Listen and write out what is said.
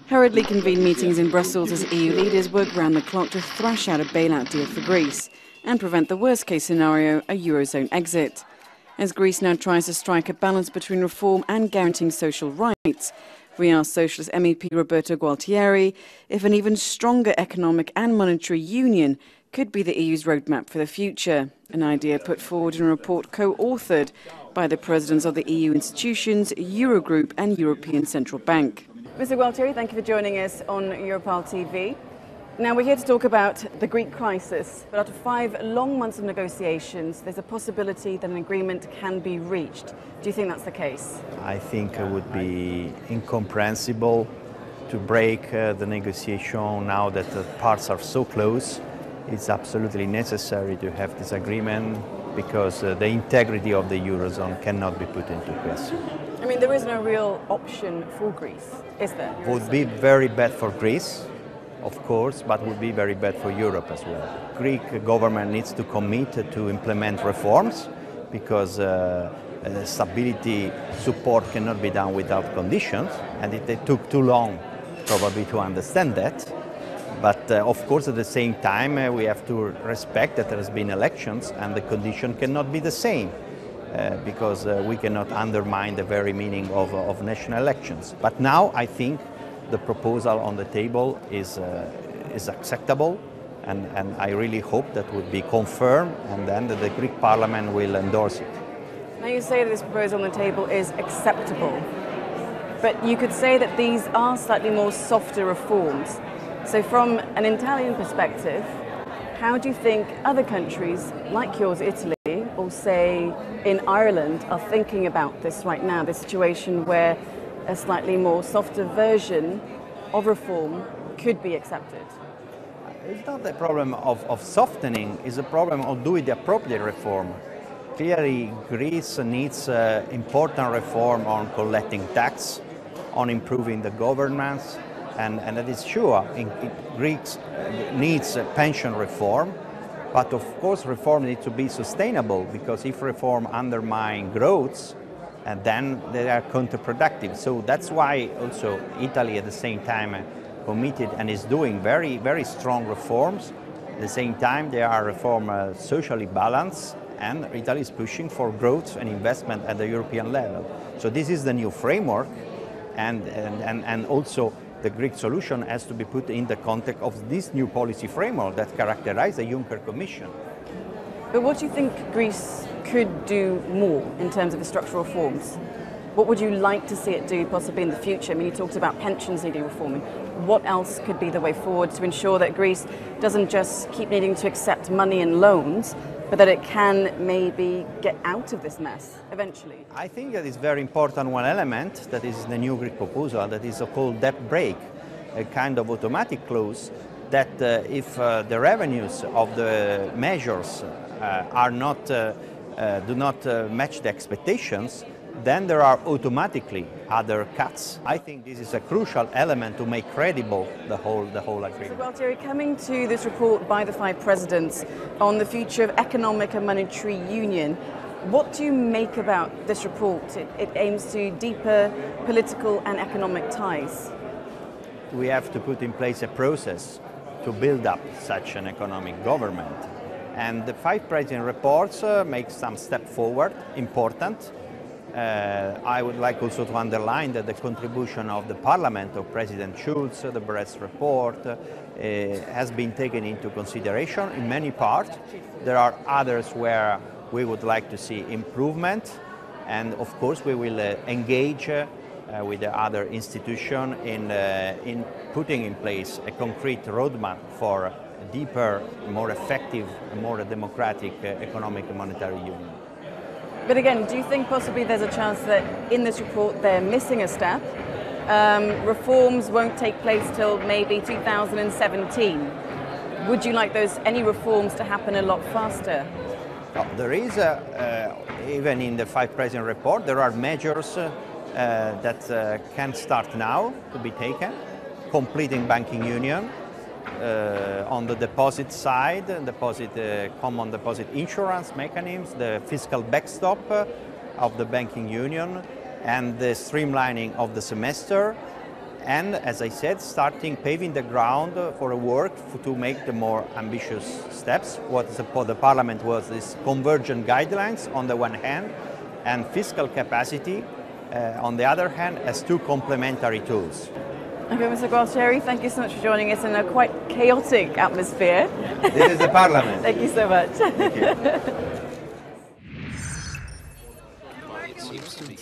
Hurriedly convened meetings in Brussels as EU leaders work round the clock to thrash out a bailout deal for Greece and prevent the worst-case scenario, a Eurozone exit. As Greece now tries to strike a balance between reform and guaranteeing social rights, we asked Socialist MEP Roberto Gualtieri if an even stronger economic and monetary union could be the EU's roadmap for the future, an idea put forward in a report co-authored by the presidents of the EU institutions, Eurogroup and European Central Bank. Mr. Gualtieri, thank you for joining us on EuroparlTV. Now, we're here to talk about the Greek crisis, but after 5 long months of negotiations, there's a possibility that an agreement can be reached. Do you think that's the case? I think it would be incomprehensible to break the negotiation now that the parts are so close. It's absolutely necessary to have this agreement because the integrity of the Eurozone cannot be put into question. I mean, there is no real option for Greece, is there? It would be very bad for Greece, of course, but would be very bad for Europe as well. Greek government needs to commit to implement reforms because stability support cannot be done without conditions, and it took too long probably to understand that. But of course, at the same time, we have to respect that there has been elections and the condition cannot be the same because we cannot undermine the very meaning of national elections. But now I think the proposal on the table is acceptable, and I really hope that would be confirmed and then the Greek Parliament will endorse it. Now, you say that this proposal on the table is acceptable, but you could say that these are slightly more softer reforms. So from an Italian perspective, how do you think other countries like yours, Italy, or say in Ireland, are thinking about this right now, this situation where a slightly more softer version of reform could be accepted? It's not the problem of softening, it's a problem of doing the appropriate reform. Clearly, Greece needs important reform on collecting tax, on improving the governance, and that is sure. Greece needs pension reform, but of course reform needs to be sustainable, because if reform undermines growth, and then they are counterproductive. So that's why also Italy at the same time committed and is doing very, very strong reforms. At the same time, they are reforms socially balanced, and Italy is pushing for growth and investment at the European level. So this is the new framework, and also the Greek solution has to be put in the context of this new policy framework that characterizes the Juncker Commission. But what do you think Greece could do more in terms of the structural reforms? What would you like to see it do possibly in the future? I mean, you talked about pensions needing reforming. What else could be the way forward to ensure that Greece doesn't just keep needing to accept money and loans, but that it can maybe get out of this mess eventually? I think that is very important one element that is the new Greek proposal, that is a called debt break, a kind of automatic clause that if the revenues of the measures do not match the expectations, then there are automatically other cuts. I think this is a crucial element to make credible the whole agreement. So, Gualtieri, coming to this report by the 5 presidents on the future of economic and monetary union, what do you make about this report? It aims to deeper political and economic ties. We have to put in place a process to build up such an economic government. And the 5 president reports make some step forward, important. I would like also to underline that the contribution of the Parliament of President Schulz, the Brest report, has been taken into consideration in many parts. There are others where we would like to see improvement, and of course we will engage with the other institutions in putting in place a concrete roadmap for a deeper, more effective, more democratic economic and monetary union. But again, do you think possibly there's a chance that in this report they're missing a step? Reforms won't take place till maybe 2017. Would you like any reforms to happen a lot faster? There is, even in the 5 president report, there are measures that can start now to be taken, completing banking union, on the deposit side, common deposit insurance mechanisms, the fiscal backstop of the banking union, and the streamlining of the semester, and, as I said, paving the ground for a work to make the more ambitious steps. What for the Parliament was this convergent guidelines on the one hand, and fiscal capacity on the other hand, as two complementary tools. Okay, Mr. Gualtieri, thank you so much for joining us in a quite chaotic atmosphere. This is the Parliament. Thank you so much. Thank you. It seems to be